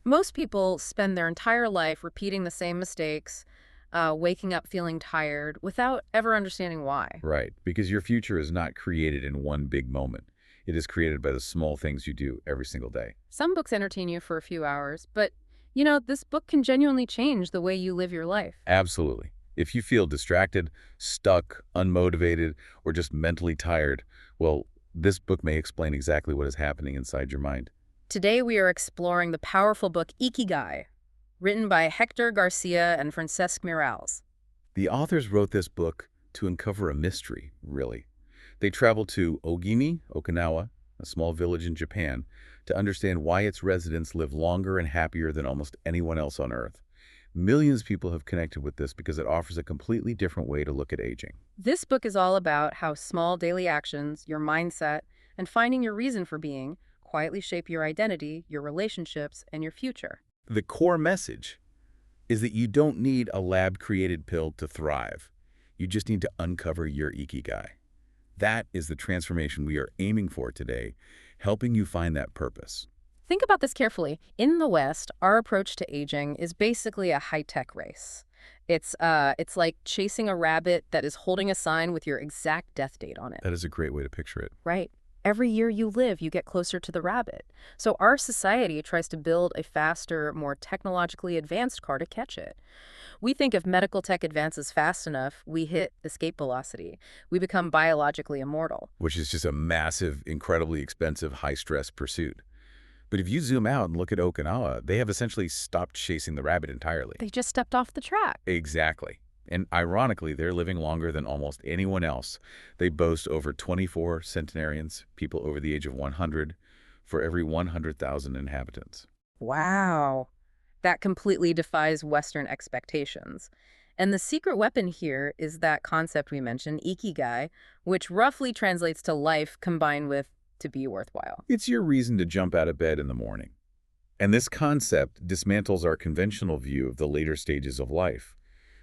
Most people spend their entire life repeating the same mistakes, waking up feeling tired, without ever understanding why. Right, because your future is not created in one big moment. It is created by the small things you do every single day. Some books entertain you for a few hours, but, this book can genuinely change the way you live your life. Absolutely. If you feel distracted, stuck, unmotivated, or just mentally tired, well, this book may explain exactly what is happening inside your mind. Today we are exploring the powerful book Ikigai, written by Héctor García and Francesc Miralles. The authors wrote this book to uncover a mystery, really. They traveled to Okinawa, a small village in Japan, to understand why its residents live longer and happier than almost anyone else on Earth. Millions of people have connected with this because it offers a completely different way to look at aging. This book is all about how small daily actions, your mindset, and finding your reason for being quietly shape your identity, your relationships, and your future. The core message is that you don't need a lab-created pill to thrive. You just need to uncover your Ikigai. That is the transformation we are aiming for today, helping you find that purpose. Think about this carefully. In the West, our approach to aging is basically a high-tech race. It's like chasing a rabbit that is holding a sign with your exact death date on it. That is a great way to picture it. Right. Every year you live, you get closer to the rabbit. So our society tries to build a faster, more technologically advanced car to catch it. We think if medical tech advances fast enough, we hit escape velocity. We become biologically immortal. Which is just a massive, incredibly expensive, high-stress pursuit. But if you zoom out and look at Okinawa, they have essentially stopped chasing the rabbit entirely. They just stepped off the track. Exactly. And ironically, they're living longer than almost anyone else. They boast over 24 centenarians, people over the age of 100, for every 100,000 inhabitants. Wow. That completely defies Western expectations. And the secret weapon here is that concept we mentioned, Ikigai, which roughly translates to life combined with to be worthwhile. It's your reason to jump out of bed in the morning. And this concept dismantles our conventional view of the later stages of life.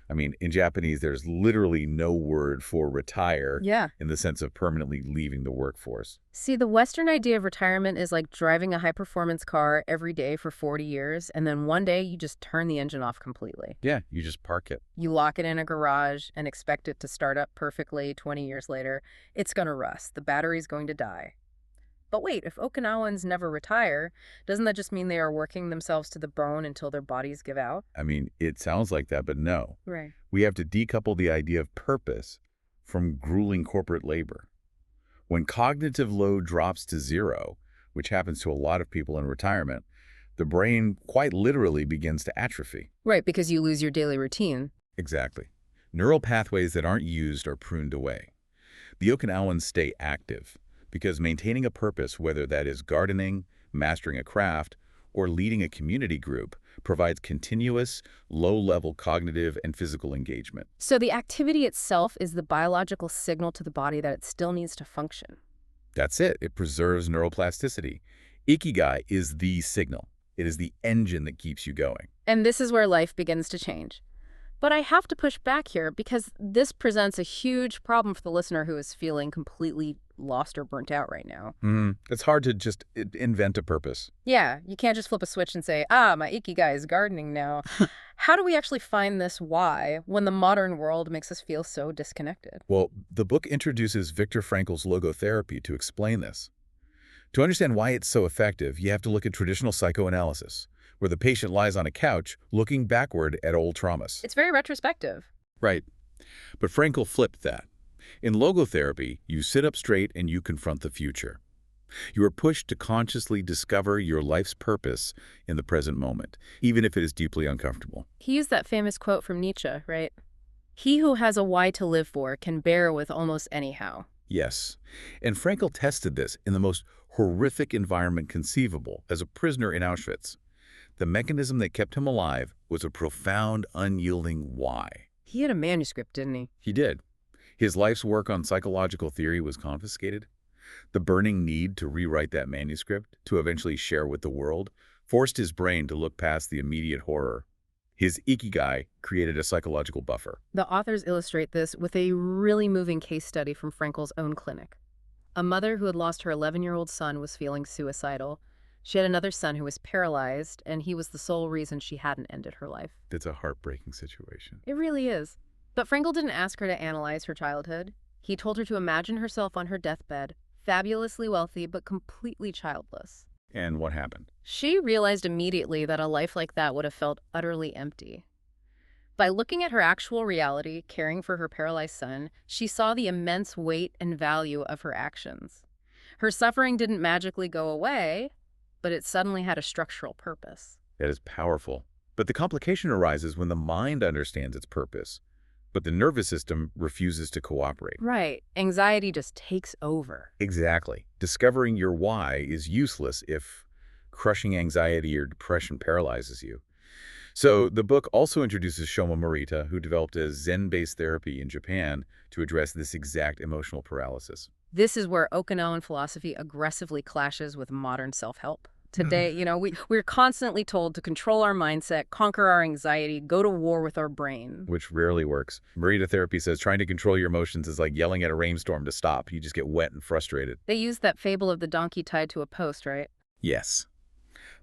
I mean, in Japanese, there's literally no word for retire in the sense of permanently leaving the workforce. See, the Western idea of retirement is like driving a high-performance car every day for 40 years, and then one day you just turn the engine off completely. Yeah, you just park it. You lock it in a garage and expect it to start up perfectly 20 years later. It's going to rust. The battery's going to die. But wait, if Okinawans never retire, doesn't that just mean they are working themselves to the bone until their bodies give out? I mean, it sounds like that, but no. Right. We have to decouple the idea of purpose from grueling corporate labor. When cognitive load drops to zero, which happens to a lot of people in retirement, the brain quite literally begins to atrophy. Right, because you lose your daily routine. Exactly. Neural pathways that aren't used are pruned away. The Okinawans stay active, because maintaining a purpose, whether that is gardening, mastering a craft, or leading a community group, provides continuous, low-level cognitive and physical engagement. So the activity itself is the biological signal to the body that it still needs to function. That's it. It preserves neuroplasticity. Ikigai is the signal. It is the engine that keeps you going. And this is where life begins to change. But I have to push back here because this presents a huge problem for the listener who is feeling completely lost or burnt out right now. It's hard to just invent a purpose. Yeah, you can't just flip a switch and say, my Ikigai is gardening now. How do we actually find this why when the modern world makes us feel so disconnected? Well, the book introduces Viktor Frankl's Logotherapy to explain this. To understand why it's so effective, you have to look at traditional psychoanalysis, where the patient lies on a couch looking backward at old traumas. It's very retrospective. Right. But Frankl flipped that. In logotherapy, you sit up straight and you confront the future. You are pushed to consciously discover your life's purpose in the present moment, even if it is deeply uncomfortable. He used that famous quote from Nietzsche, right? He who has a why to live for can bear with almost anyhow. Yes. And Frankl tested this in the most horrific environment conceivable, as a prisoner in Auschwitz. The mechanism that kept him alive was a profound, unyielding why. He had a manuscript, didn't he? He did. His life's work on psychological theory was confiscated. The burning need to rewrite that manuscript, to eventually share with the world, forced his brain to look past the immediate horror. His Ikigai created a psychological buffer. The authors illustrate this with a really moving case study from Frankl's own clinic. A mother who had lost her 11-year-old son was feeling suicidal. She had another son who was paralyzed, and he was the sole reason she hadn't ended her life. It's a heartbreaking situation. It really is. But Frankl didn't ask her to analyze her childhood. He told her to imagine herself on her deathbed, fabulously wealthy but completely childless. And what happened? She realized immediately that a life like that would have felt utterly empty. By looking at her actual reality, caring for her paralyzed son, she saw the immense weight and value of her actions. Her suffering didn't magically go away, but it suddenly had a structural purpose. That is powerful. But the complication arises when the mind understands its purpose, but the nervous system refuses to cooperate. Right. Anxiety just takes over. Exactly. Discovering your why is useless if crushing anxiety or depression paralyzes you. So the book also introduces Shoma Marita, who developed a Zen-based therapy in Japan to address this exact emotional paralysis. This is where Okinawan philosophy aggressively clashes with modern self-help. Today, we're constantly told to control our mindset, conquer our anxiety, go to war with our brain. Which rarely works. Marita therapy says trying to control your emotions is like yelling at a rainstorm to stop. You just get wet and frustrated. They use that fable of the donkey tied to a post, right? Yes.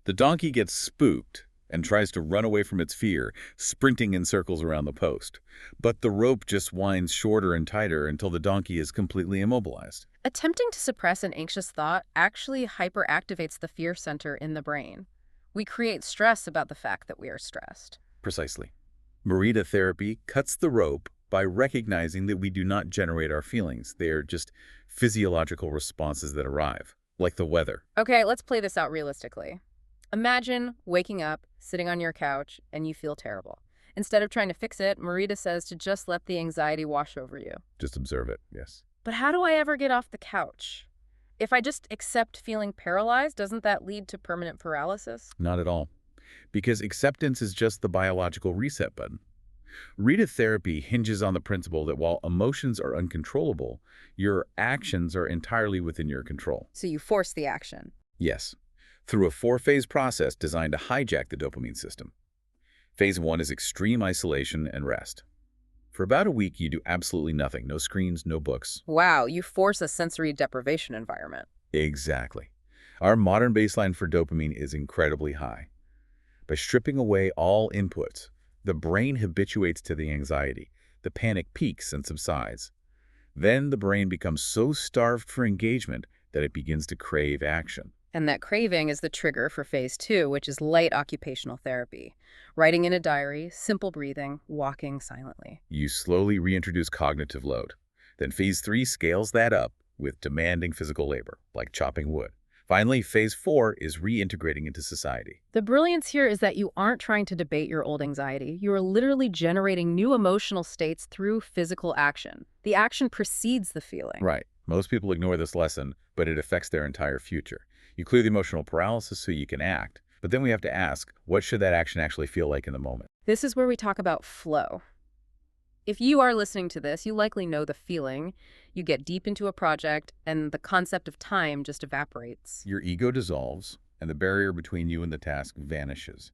The donkey gets spooked and tries to run away from its fear, sprinting in circles around the post. But the rope just winds shorter and tighter until the donkey is completely immobilized. Attempting to suppress an anxious thought actually hyperactivates the fear center in the brain. We create stress about the fact that we are stressed. Precisely. Marita therapy cuts the rope by recognizing that we do not generate our feelings. They are just physiological responses that arrive, like the weather. Okay, let's play this out realistically. Imagine waking up, sitting on your couch, and you feel terrible. Instead of trying to fix it, Marita says to just let the anxiety wash over you. Just observe it, yes. But how do I ever get off the couch? If I just accept feeling paralyzed, doesn't that lead to permanent paralysis? Not at all. Because acceptance is just the biological reset button. Rita therapy hinges on the principle that while emotions are uncontrollable, your actions are entirely within your control. So you force the action. Yes. Through a 4-phase process designed to hijack the dopamine system. Phase 1 is extreme isolation and rest. For about a week, you do absolutely nothing. No screens, no books. Wow, you force a sensory deprivation environment. Exactly. Our modern baseline for dopamine is incredibly high. By stripping away all inputs, the brain habituates to the anxiety. The panic peaks and subsides. Then the brain becomes so starved for engagement that it begins to crave action. And that craving is the trigger for phase 2, which is light occupational therapy. Writing in a diary, simple breathing, walking silently. You slowly reintroduce cognitive load. Then phase 3 scales that up with demanding physical labor, like chopping wood. Finally, phase 4 is reintegrating into society. The brilliance here is that you aren't trying to debate your old anxiety. You are literally generating new emotional states through physical action. The action precedes the feeling. Right. Most people ignore this lesson, but it affects their entire future. You clear the emotional paralysis so you can act, but then we have to ask, what should that action actually feel like in the moment? This is where we talk about flow. If you are listening to this, you likely know the feeling. You get deep into a project, and the concept of time just evaporates. Your ego dissolves, and the barrier between you and the task vanishes.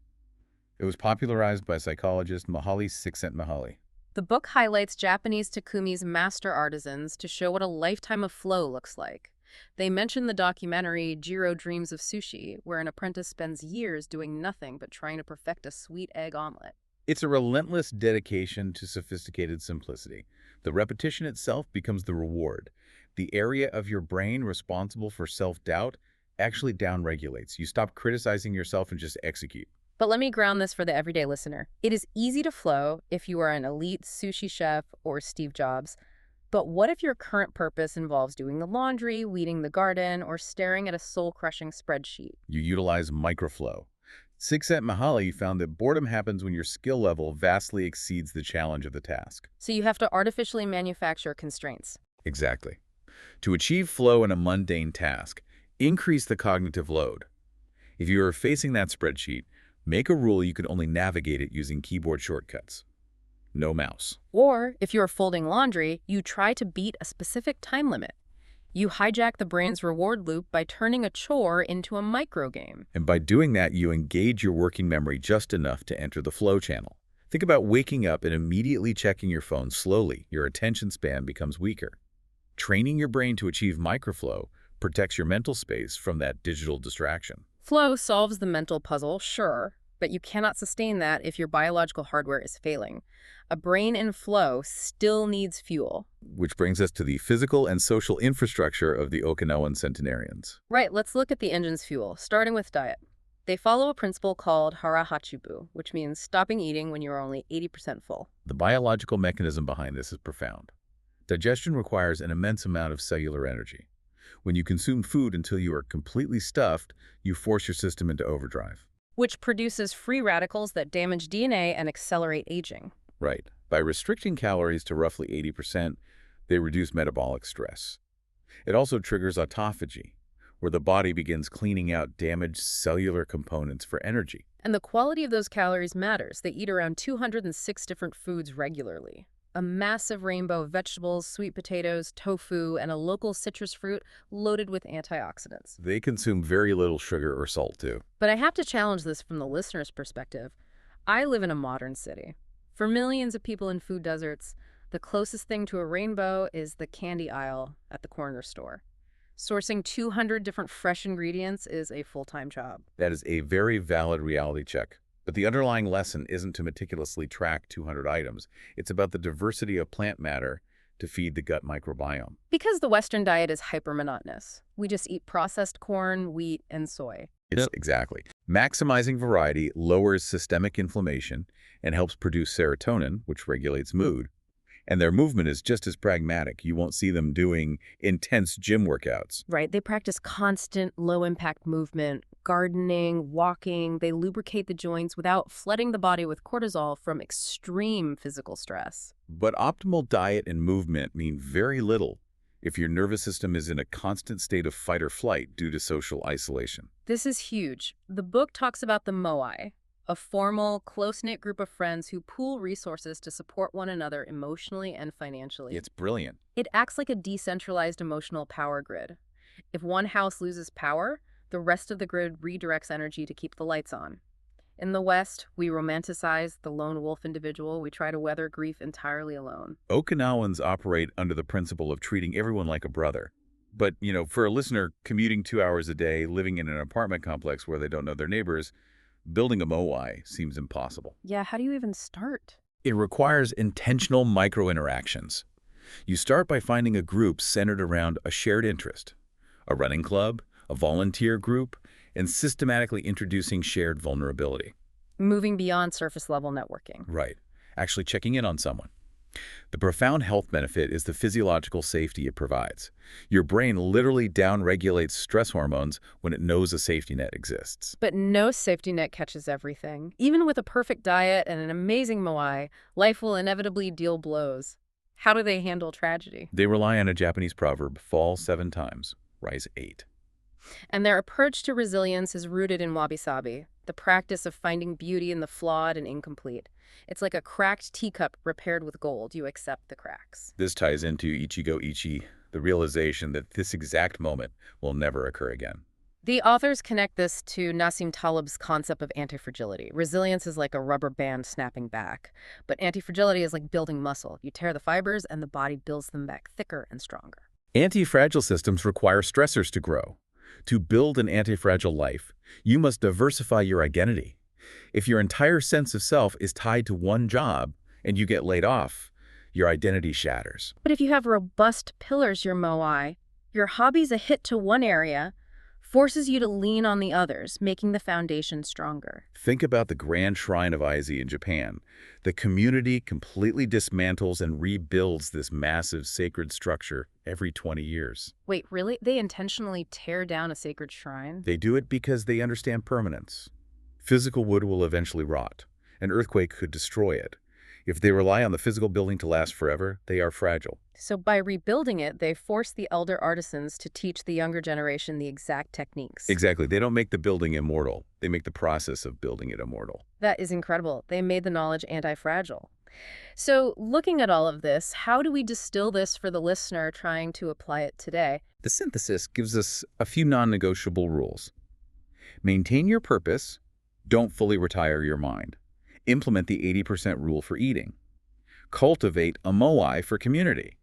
It was popularized by psychologist Mihaly Csikszentmihalyi. The book highlights Japanese Takumi's master artisans to show what a lifetime of flow looks like. They mention the documentary Jiro Dreams of Sushi, where an apprentice spends years doing nothing but trying to perfect a sweet egg omelet. It's a relentless dedication to sophisticated simplicity. The repetition itself becomes the reward. The area of your brain responsible for self-doubt actually downregulates. You stop criticizing yourself and just execute. But let me ground this for the everyday listener. It is easy to flow if you are an elite sushi chef or Steve Jobs. But what if your current purpose involves doing the laundry, weeding the garden, or staring at a soul-crushing spreadsheet? You utilize microflow. Csikszentmihalyi found that boredom happens when your skill level vastly exceeds the challenge of the task. So you have to artificially manufacture constraints. Exactly. To achieve flow in a mundane task, increase the cognitive load. If you are facing that spreadsheet, make a rule you can only navigate it using keyboard shortcuts. No mouse. Or, if you're folding laundry, you try to beat a specific time limit. You hijack the brain's reward loop by turning a chore into a microgame. And by doing that, you engage your working memory just enough to enter the flow channel. Think about waking up and immediately checking your phone slowly. Your attention span becomes weaker. Training your brain to achieve microflow protects your mental space from that digital distraction. Flow solves the mental puzzle, sure, but you cannot sustain that if your biological hardware is failing. A brain in flow still needs fuel. Which brings us to the physical and social infrastructure of the Okinawan centenarians. Right, let's look at the engine's fuel, starting with diet. They follow a principle called Hara, which means stopping eating when you're only 80% full. The biological mechanism behind this is profound. Digestion requires an immense amount of cellular energy. When you consume food until you are completely stuffed, you force your system into overdrive. Which produces free radicals that damage DNA and accelerate aging. Right. By restricting calories to roughly 80%, they reduce metabolic stress. It also triggers autophagy, where the body begins cleaning out damaged cellular components for energy. And the quality of those calories matters. They eat around 206 different foods regularly. A massive rainbow of vegetables, sweet potatoes, tofu, and a local citrus fruit loaded with antioxidants. They consume very little sugar or salt, too. But I have to challenge this from the listener's perspective. I live in a modern city. For millions of people in food deserts, the closest thing to a rainbow is the candy aisle at the corner store. Sourcing 200 different fresh ingredients is a full-time job. That is a very valid reality check. But the underlying lesson isn't to meticulously track 200 items. It's about the diversity of plant matter to feed the gut microbiome. Because the Western diet is hyper-monotonous. We just eat processed corn, wheat, and soy. Exactly. Maximizing variety lowers systemic inflammation and helps produce serotonin, which regulates mood. And their movement is just as pragmatic. You won't see them doing intense gym workouts. Right. They practice constant, low-impact movement, gardening, walking. They lubricate the joints without flooding the body with cortisol from extreme physical stress. But optimal diet and movement mean very little if your nervous system is in a constant state of fight or flight due to social isolation. This is huge. The book talks about the Moai, a formal, close-knit group of friends who pool resources to support one another emotionally and financially. It's brilliant. It acts like a decentralized emotional power grid. If one house loses power, the rest of the grid redirects energy to keep the lights on. In the West, we romanticize the lone wolf individual. We try to weather grief entirely alone. Okinawans operate under the principle of treating everyone like a brother. But, for a listener commuting 2 hours a day, living in an apartment complex where they don't know their neighbors, building a Moai seems impossible. Yeah, how do you even start? It requires intentional micro-interactions. You start by finding a group centered around a shared interest, a running club, a volunteer group, and systematically introducing shared vulnerability. Moving beyond surface-level networking. Right. Actually checking in on someone. The profound health benefit is the physiological safety it provides. Your brain literally downregulates stress hormones when it knows a safety net exists. But no safety net catches everything. Even with a perfect diet and an amazing Moai, life will inevitably deal blows. How do they handle tragedy? They rely on a Japanese proverb, fall 7 times, rise 8. And their approach to resilience is rooted in wabi-sabi, the practice of finding beauty in the flawed and incomplete. It's like a cracked teacup repaired with gold. You accept the cracks. This ties into Ichigo Ichi, the realization that this exact moment will never occur again. The authors connect this to Nassim Taleb's concept of anti-fragility. Resilience is like a rubber band snapping back, but anti-fragility is like building muscle. You tear the fibers and the body builds them back thicker and stronger. Anti-fragile systems require stressors to grow. To build an anti-fragile life, you must diversify your identity. If your entire sense of self is tied to one job and you get laid off, your identity shatters. But if you have robust pillars, your Moai, your hobby's a hit to one area, forces you to lean on the others, making the foundation stronger. Think about the Grand Shrine of Aizi in Japan. The community completely dismantles and rebuilds this massive sacred structure every 20 years. Wait, really? They intentionally tear down a sacred shrine? They do it because they understand permanence. Physical wood will eventually rot. An earthquake could destroy it. If they rely on the physical building to last forever, they are fragile. So by rebuilding it, they force the elder artisans to teach the younger generation the exact techniques. Exactly. They don't make the building immortal. They make the process of building it immortal. That is incredible. They made the knowledge anti-fragile. So looking at all of this, how do we distill this for the listener trying to apply it today? The synthesis gives us a few non-negotiable rules. Maintain your purpose. Don't fully retire your mind. Implement the 80% rule for eating. Cultivate a Moai for community.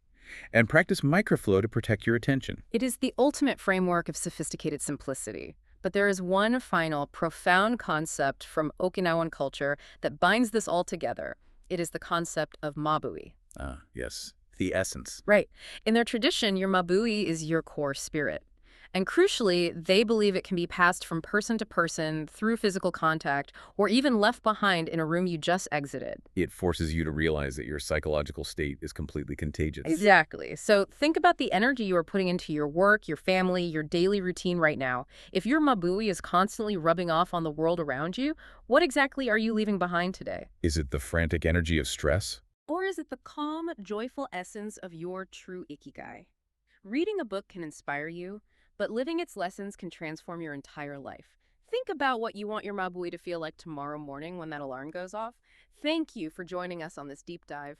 And practice microflow to protect your attention. It is the ultimate framework of sophisticated simplicity. But there is one final, profound concept from Okinawan culture that binds this all together. It is the concept of Maboui. Ah, yes. The essence. Right. In their tradition, your Maboui is your core spirit. And crucially, they believe it can be passed from person to person through physical contact or even left behind in a room you just exited. It forces you to realize that your psychological state is completely contagious. Exactly. So think about the energy you are putting into your work, your family, your daily routine right now. If your Maboui is constantly rubbing off on the world around you, what exactly are you leaving behind today? Is it the frantic energy of stress? Or is it the calm, joyful essence of your true Ikigai? Reading a book can inspire you, but living its lessons can transform your entire life. Think about what you want your Maboui to feel like tomorrow morning when that alarm goes off. Thank you for joining us on this deep dive.